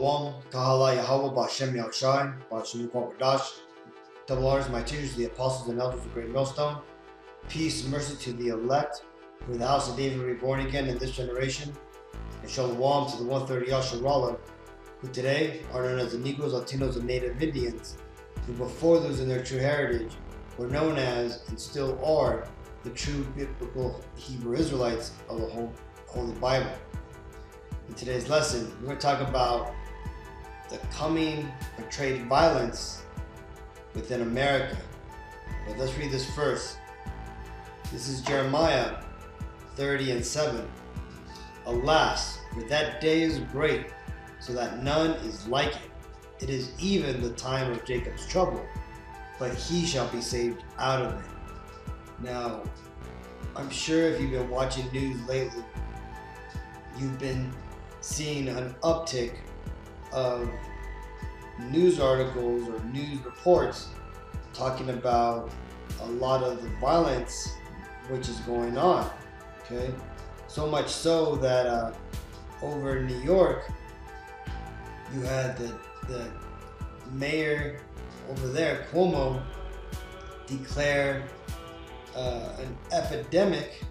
Shalom, Kahala Yahweh, Bashem Yahushai, Bashem Kwadash. Double honors my teachers, the apostles and elders of Great Millstone. Peace and mercy to the elect, for the house of David reborn again in this generation. And Shalom to the 130 Yasharallah, who today are known as the Negroes, Latinos, and Native Indians, who before those in their true heritage were known as, and still are, the true biblical Hebrew Israelites of the Holy Bible. In today's lesson, we're going to talk about the coming portrayed violence within America. But let's read this first. This is Jeremiah 30:7. Alas, for that day is great, so that none is like it. It is even the time of Jacob's trouble, but he shall be saved out of it. Now, I'm sure if you've been watching news lately, you've been seeing an uptick of news articles or news reports talking about a lot of the violence which is going on. Okay, so much so that over in New York, you had the mayor over there, Cuomo, declare an epidemic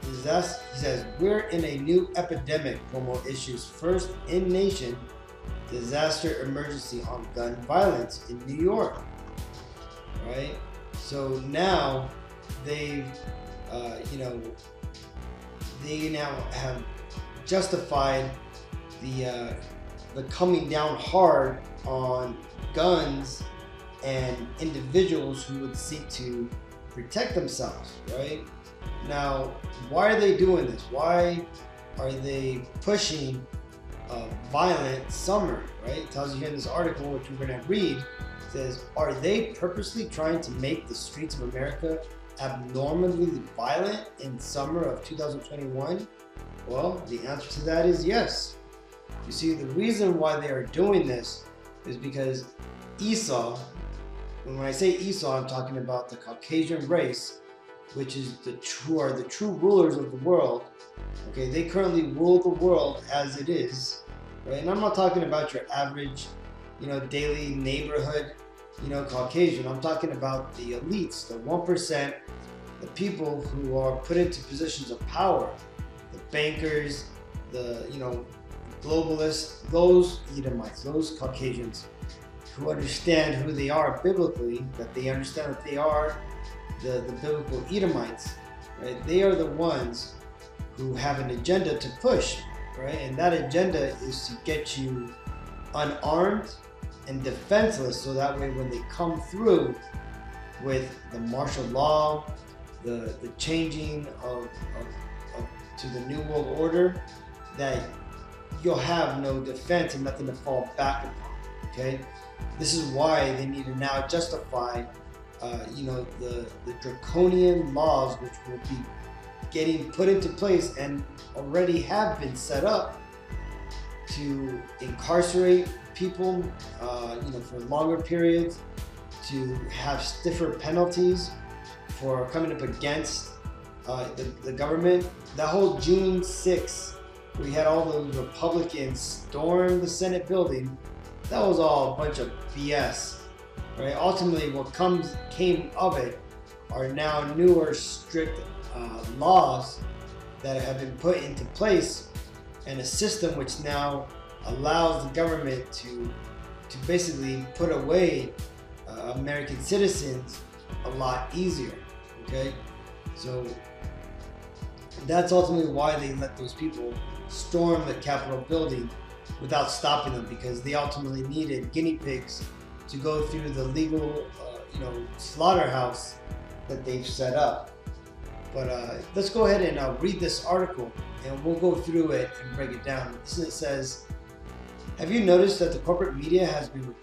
disaster. He says, we're in a new epidemic. Cuomo issues first in nation disaster emergency on gun violence in New York. Right? So now they've, they now have justified the coming down hard on guns and individuals who would seek to protect themselves, right? Now, why are they doing this? Why are they pushing a violent summer, right? It tells you here in this article, which we're going to read, says, are they purposely trying to make the streets of America abnormally violent in summer of 2021? Well, the answer to that is yes. You see, the reason why they are doing this is because Esau, and when I say Esau, I'm talking about the Caucasian race, which is the true rulers of the world. Okay, they currently rule the world as it is, right? And I'm not talking about your average, daily neighborhood, Caucasian. I'm talking about the elites, the 1%, the people who are put into positions of power, the bankers, the globalists, those Edomites, those Caucasians who understand who they are biblically, that they understand that they are the biblical Edomites, right? They are the ones who have an agenda to push, right? And that agenda is to get you unarmed and defenseless, so that way when they come through with the martial law, the changing of to the new world order, that you'll have no defense and nothing to fall back upon. Okay, this is why they need to now justify the draconian laws which will be getting put into place and already have been set up to incarcerate people for longer periods, to have stiffer penalties for coming up against the government. That whole June 6th, we had all those Republicans storm the Senate building. That was all a bunch of BS. Right? Ultimately, what came of it are now newer, strict laws that have been put into place, and a system which now allows the government to basically put away American citizens a lot easier. Okay, so that's ultimately why they let those people storm the Capitol building without stopping them, because they ultimately needed guinea pigs to go through the legal, slaughterhouse that they've set up. But let's go ahead and read this article, and we'll go through it and break it down. It says, have you noticed that the corporate media has been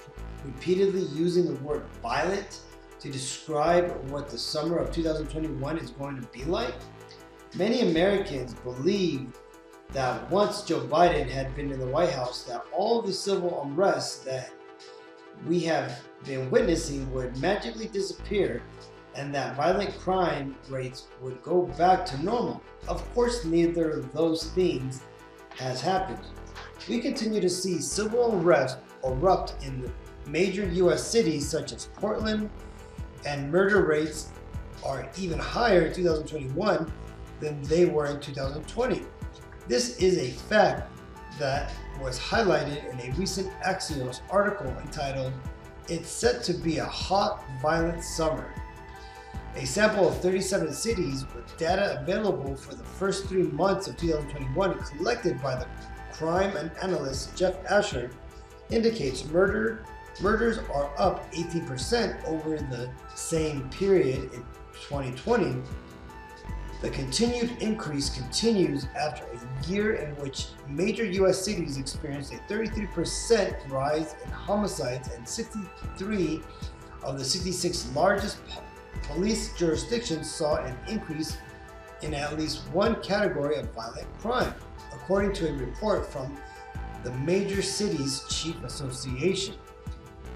repeatedly using the word violent to describe what the summer of 2021 is going to be like? Many Americans believe that once Joe Biden had been in the White House, that all of the civil unrest that we have been witnessing would magically disappear, and that violent crime rates would go back to normal. Of course, neither of those things has happened. We continue to see civil unrest erupt in major U.S. cities such as Portland, and murder rates are even higher in 2021 than they were in 2020. This is a fact that was highlighted in a recent Axios article entitled, "It's Set to Be a Hot, Violent Summer." A sample of 37 cities with data available for the first 3 months of 2021 collected by the crime analyst Jeff Asher indicates murders are up 18% over the same period in 2020. The continued increase continues after a year in which major U.S. cities experienced a 33% rise in homicides, and 63 of the 66 largest police jurisdictions saw an increase in at least one category of violent crime, according to a report from the Major Cities Chief Association.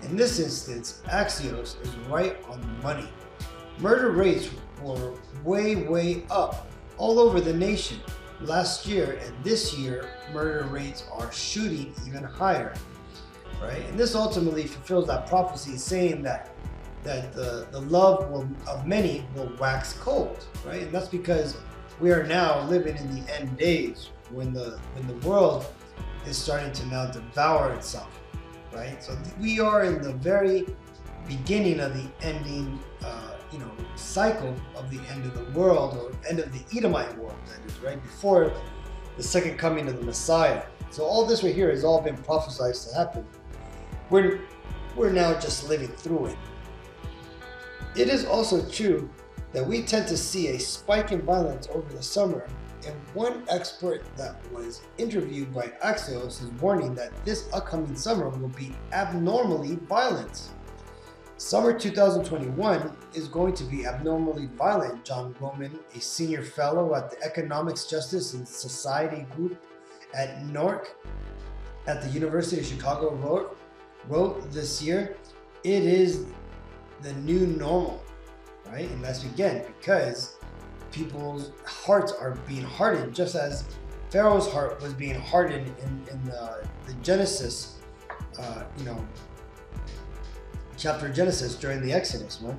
In this instance, Axios is right on the money. Murder rates were way up all over the nation last year, and this year murder rates are shooting even higher, right? And this ultimately fulfills that prophecy saying that the love of many will wax cold, right? And that's because we are now living in the end days when the world is starting to now devour itself, right? So we are in the very beginning of the ending cycle of the end of the world, or end of the Edomite world, that is, right before the second coming of the Messiah. So all this right here has all been prophesied to happen. We're now just living through it. It is also true that we tend to see a spike in violence over the summer, and one expert that was interviewed by Axios is warning that this upcoming summer will be abnormally violent. Summer 2021 is going to be abnormally violent, John Roman, a senior fellow at the Economics, Justice, and Society Group at NORC at the University of Chicago, wrote this year. It is the new normal, right? And that's again because people's hearts are being hardened, just as Pharaoh's heart was being hardened in the Genesis, chapter of Genesis during the Exodus. Right?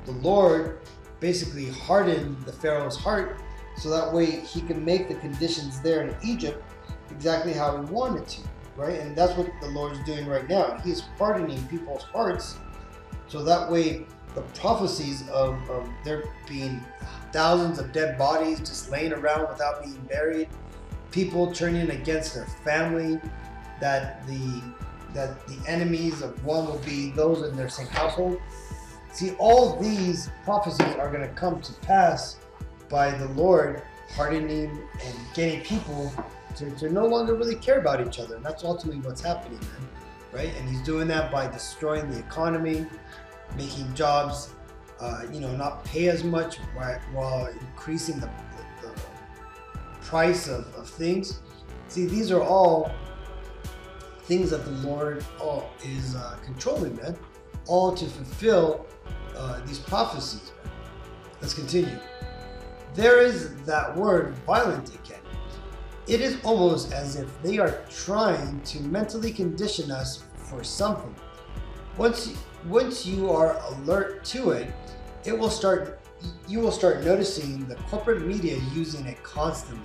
The Lord basically hardened the Pharaoh's heart so that way he can make the conditions there in Egypt exactly how he wanted to, right? And that's what the Lord's doing right now. He's hardening people's hearts so that way the prophecies of there being thousands of dead bodies just laying around without being buried, people turning against their family, that the enemies of one will be those in their same household. See, all these prophecies are going to come to pass by the Lord hardening and getting people to no longer really care about each other. And that's ultimately what's happening, man, right? And he's doing that by destroying the economy, making jobs, not pay as much while increasing the price of things. See, these are all things that the Lord is controlling, man, all to fulfill these prophecies, man. Let's continue. There is that word violent again. It is almost as if they are trying to mentally condition us for something. Once you are alert to it, you will start noticing the corporate media using it constantly.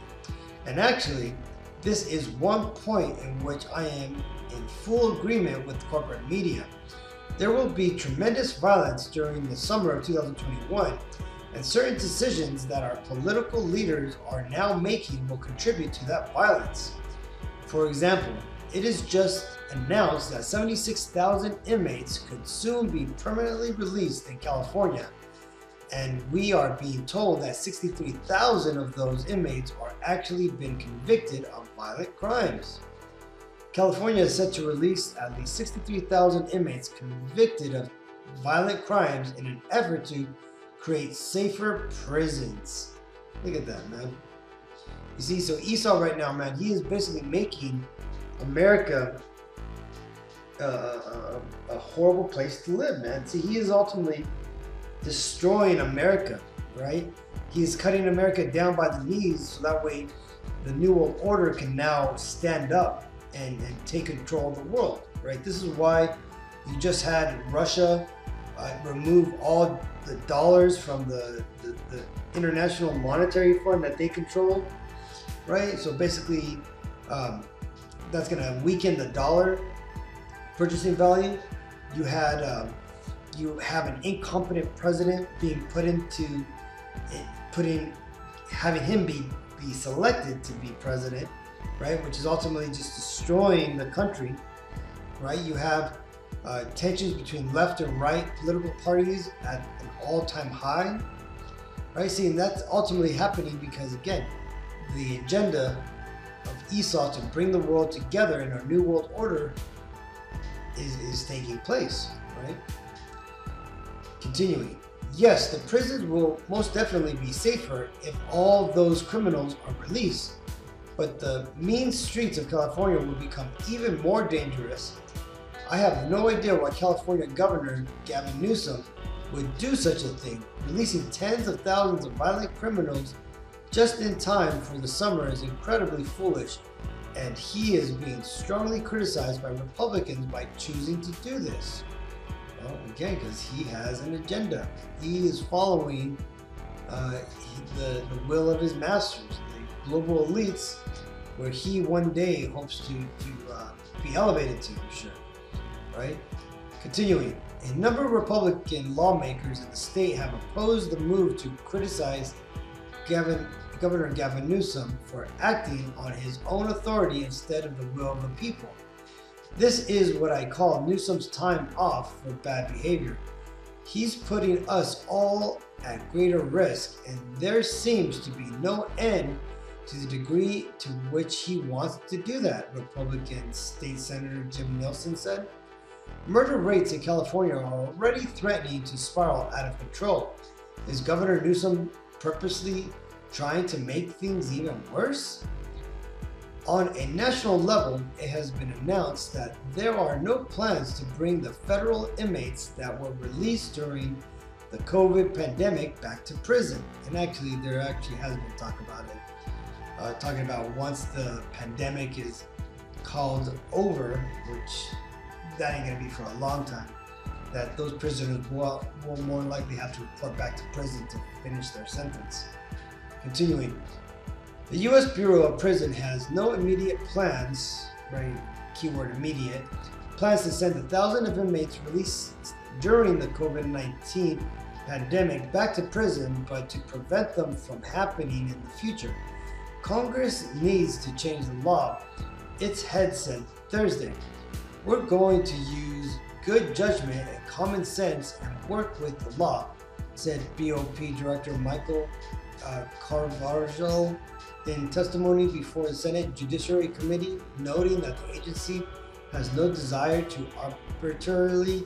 And actually, this is one point in which I am in full agreement with corporate media. There will be tremendous violence during the summer of 2021, and certain decisions that our political leaders are now making will contribute to that violence. For example, it is just announced that 76,000 inmates could soon be permanently released in California, and we are being told that 63,000 of those inmates are actually been convicted of violent crimes. California is set to release at least 63,000 inmates convicted of violent crimes in an effort to create safer prisons. Look at that, man. You see, so Esau right now, man, he is basically making America a horrible place to live, man. See, he is ultimately destroying America, right? He's cutting America down by the knees so that way the New World Order can now stand up and take control of the world, right? This is why you just had Russia remove all the dollars from the International Monetary Fund that they control, right? So basically, that's going to weaken the dollar purchasing value. You had you have an incompetent president being having him be selected to be president, right? Which is ultimately just destroying the country, right? You have tensions between left and right political parties at an all-time high, right? See, and that's ultimately happening because, again, the agenda of Esau to bring the world together in our new world order is taking place, right? Continuing. Yes, the prisons will most definitely be safer if all those criminals are released, but the mean streets of California will become even more dangerous. I have no idea why California Governor Gavin Newsom would do such a thing. Releasing tens of thousands of violent criminals just in time for the summer is incredibly foolish, and he is being strongly criticized by Republicans by choosing to do this. Well, again, because he has an agenda. He is following the will of his masters, the global elites, where he one day hopes to be elevated to, I'm sure. Right? Continuing. A number of Republican lawmakers in the state have opposed the move to criticize Governor Gavin Newsom for acting on his own authority instead of the will of the people. This is what I call Newsom's time off for bad behavior. He's putting us all at greater risk, and there seems to be no end to the degree to which he wants to do that, Republican State Senator Jim Nelson said. Murder rates in California are already threatening to spiral out of control. Is Governor Newsom purposely trying to make things even worse? On a national level, it has been announced that there are no plans to bring the federal inmates that were released during the COVID pandemic back to prison. And actually, there actually has been talk about it. Talking about once the pandemic is called over, which that ain't gonna be for a long time, that those prisoners will more likely have to report back to prison to finish their sentence. Continuing. The U.S. Bureau of Prison has no immediate plans, right, keyword immediate, plans to send 1,000 of inmates released during the COVID-19 pandemic back to prison, but to prevent them from happening in the future. Congress needs to change the law, its head said Thursday. We're going to use good judgment and common sense and work with the law, said BOP Director Michael Carvajal in testimony before the Senate Judiciary Committee, noting that the agency has no desire to arbitrarily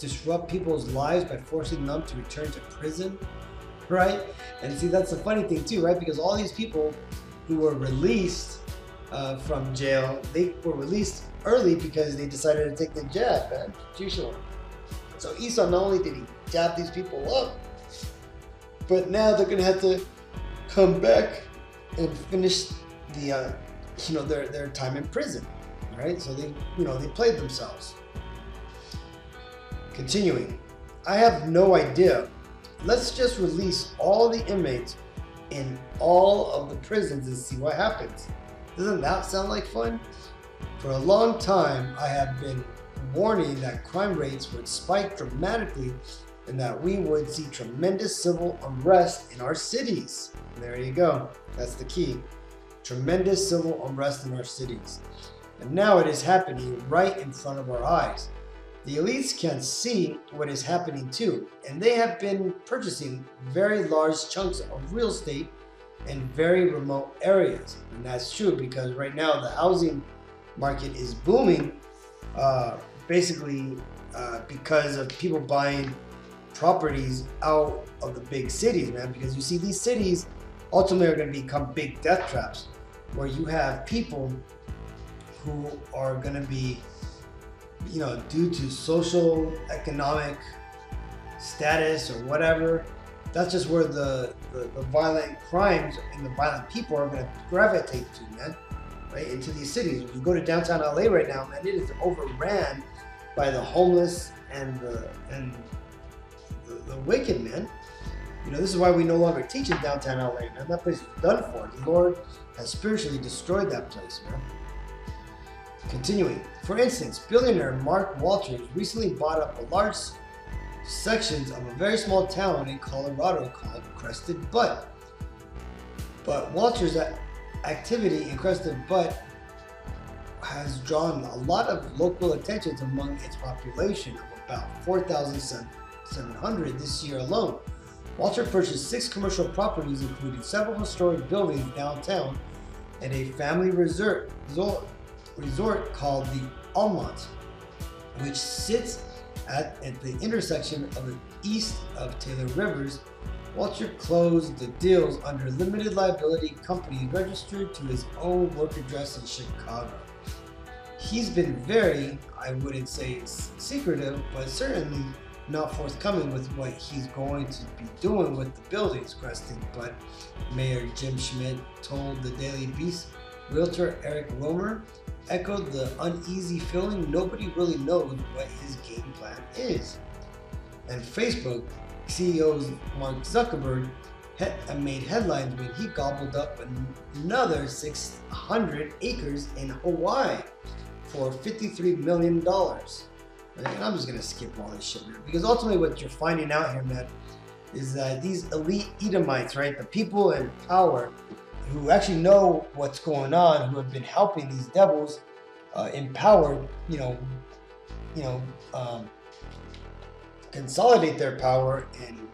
disrupt people's lives by forcing them to return to prison, right? And see, that's the funny thing too, right? Because all these people who were released from jail, they were released early because they decided to take the jab, man. So Esau, not only did he jab these people up, but now they're gonna have to come back and finish the their time in prison, right? So they they played themselves. Continuing, I have no idea. Let's just release all the inmates in all of the prisons and see what happens. Doesn't that sound like fun? For a long time, I have been warning that crime rates would spike dramatically and that we would see tremendous civil unrest in our cities. There you go. That's the key. Tremendous civil unrest in our cities. And now it is happening right in front of our eyes. The elites can see what is happening too, and they have been purchasing very large chunks of real estate in very remote areas. And that's true because right now the housing market is booming, basically because of people buying properties out of the big cities, man. Because you see, these cities ultimately are going to become big death traps where you have people who are going to be, due to social, economic status or whatever, that's just where the violent crimes and the violent people are going to gravitate to, man, right? Into these cities. If you go to downtown LA right now, man, it is overran by the homeless and the wicked, man. You know, this is why we no longer teach in downtown LA, man. That place is done for. The Lord has spiritually destroyed that place, man. Continuing. For instance, billionaire Mark Walters recently bought up a large sections of a very small town in Colorado called Crested Butte. But Walters' activity in Crested Butte has drawn a lot of local attention among its population of about 4,700 this year alone. Walter purchased 6 commercial properties, including several historic buildings downtown and a family resort called the Almont, which sits at the intersection of the east of Taylor Rivers. Walter closed the deals under limited liability company registered to his own work address in Chicago. He's been very, I wouldn't say secretive, but certainly not forthcoming with what he's going to be doing with the buildings, Crested Butte Mayor Jim Schmidt told the Daily Beast. Realtor Eric Romer echoed the uneasy feeling nobody really knows what his game plan is. And Facebook CEO Mark Zuckerberg made headlines when he gobbled up another 600 acres in Hawaii for $53 million. And I'm just going to skip all this shit, man, because ultimately what you're finding out here, man, is that these elite Edomites, right, the people in power who actually know what's going on, who have been helping these devils in power, consolidate their power, and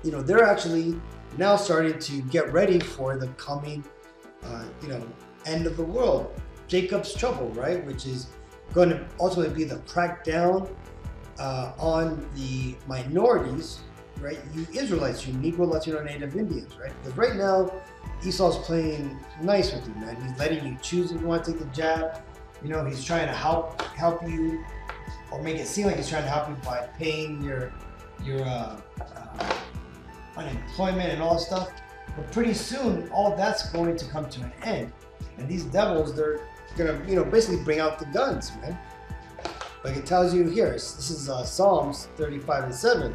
they're actually now starting to get ready for the coming end of the world, Jacob's trouble, right, which is going to ultimately be the crackdown on the minorities, right? You Israelites, you Negro, Latino, Native Indians, right? Because right now Esau's playing nice with you, man. He's letting you choose if you want to take the jab. He's trying to help you, or make it seem like he's trying to help you by paying your unemployment and all that stuff. But pretty soon, all that's going to come to an end, and these devils, they're gonna, basically bring out the guns, man. Like it tells you here, this is Psalms 35:7.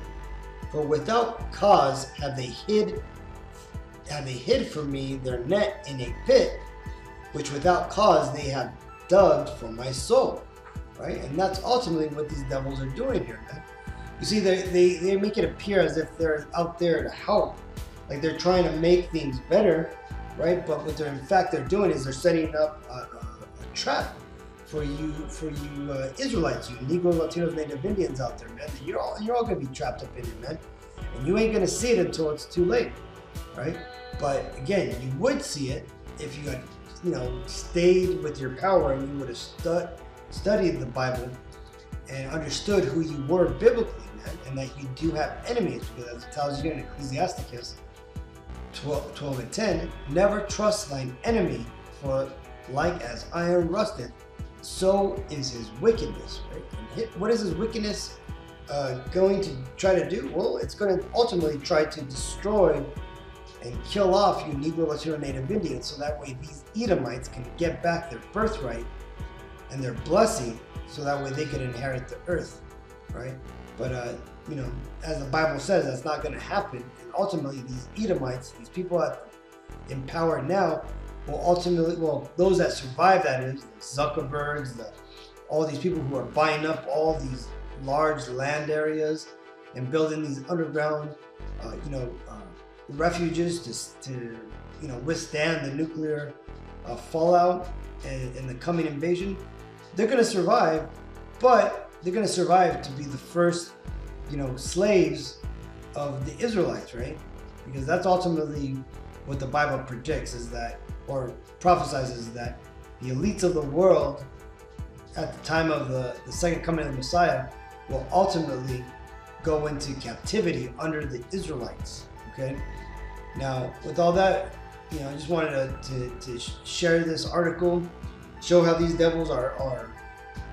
For without cause have they hid from me their net in a pit, which without cause they have dug for my soul, right? And that's ultimately what these devils are doing here, man. You see, they make it appear as if they're out there to help, like they're trying to make things better, right? But what they're doing is they're setting up a trap for you Israelites, you Negro, Latinos, Native Indians out there, man. You're all gonna be trapped up in it, man. And you ain't gonna see it until it's too late, right? But again, you would see it if you had, stayed with your power, and you would have studied the Bible and understood who you were biblically, man, and that you do have enemies, because as it tells you in Ecclesiasticus 12:10, never trust thine enemy, for like as iron rusteth, so is his wickedness, right? And what is his wickedness going to try to do? Well, it's going to ultimately try to destroy and kill off you Negro, Latino, Native Indians, so that way these Edomites can get back their birthright and their blessing, so that way they can inherit the earth, right? But as the Bible says, that's not going to happen. And ultimately, these Edomites, these people in power now, will ultimately, those that survive, that is, the Zuckerbergs, all these people who are buying up all these large land areas and building these underground, refuges to withstand the nuclear fallout and the coming invasion. They're going to survive, but they're going to survive to be the first, slaves of the Israelites, right? Because that's ultimately what the Bible predicts, is that, or prophesizes, that the elites of the world at the time of the second coming of the Messiah will ultimately go into captivity under the Israelites, okay? Now, with all that, I just wanted to share this article, show how these devils are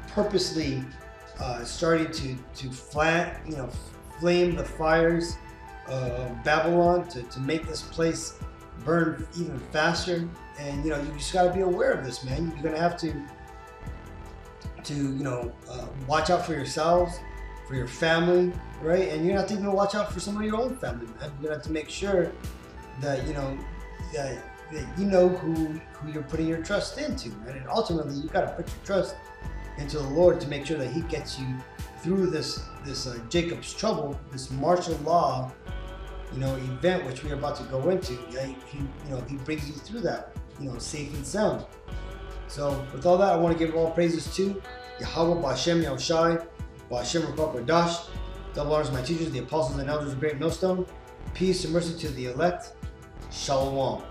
purposely starting to flame the fires Babylon to make this place burn even faster. And you just got to be aware of this, man. You're gonna have to watch out for yourselves, for your family, right? And you're gonna have to even watch out for some of your own family, man. You're gonna have to make sure that that you know who you're putting your trust into, right? And ultimately, you got to put your trust into the Lord to make sure that He gets you through this Jacob's trouble, this martial law, event which we're about to go into. He brings you through that, safe and sound. So with all that, I want to give all praises to Yahweh, Ba'Shem Yahushai, Ba'Shem Ruach Kodash. Double honors my teachers, the apostles and elders of Great Millstone. Peace and mercy to the elect. Shalom.